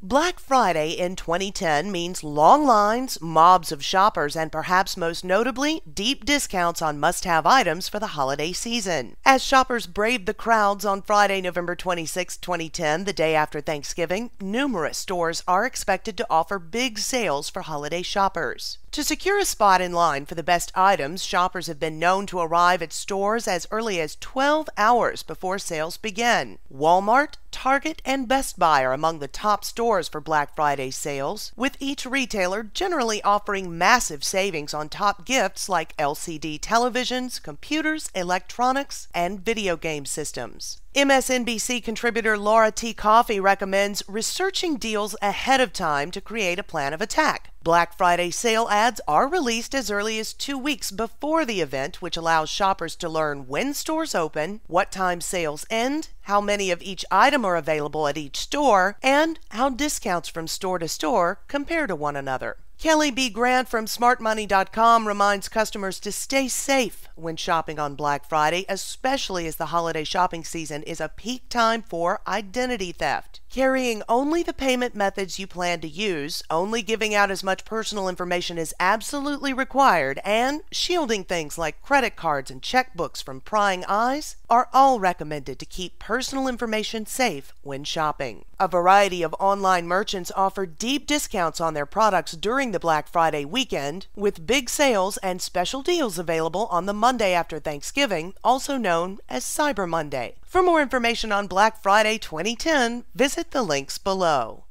Black Friday in 2010 means long lines, mobs of shoppers, and perhaps most notably, deep discounts on must-have items for the holiday season. As shoppers braved the crowds on Friday, November 26, 2010, the day after Thanksgiving, numerous stores are expected to offer big sales for holiday shoppers. To secure a spot in line for the best items, shoppers have been known to arrive at stores as early as 12 hours before sales begin. Wal-Mart, Target, and Best Buy are among the top stores for Black Friday sales, with each retailer generally offering massive savings on top gifts like LCD televisions, computers, electronics, and video game systems. MSNBC contributor Laura T. Coffey recommends researching deals ahead of time to create a plan of attack. Black Friday sale ads are released as early as 2 weeks before the event, which allows shoppers to learn when stores open, what time sales end, how many of each item are available at each store, and how discounts from store to store compare to one another. Kelli B. from smartmoney.com reminds customers to stay safe when shopping on Black Friday, especially as the holiday shopping season is a peak time for identity theft. Carrying only the payment methods you plan to use, only giving out as much personal information as absolutely required, and shielding things like credit cards and checkbooks from prying eyes are all recommended to keep personal information safe when shopping. A variety of online merchants offer deep discounts on their products during the Black Friday weekend, with big sales and special deals available on the Monday after Thanksgiving, also known as Cyber Monday. For more information on Black Friday 2010, visit the links below.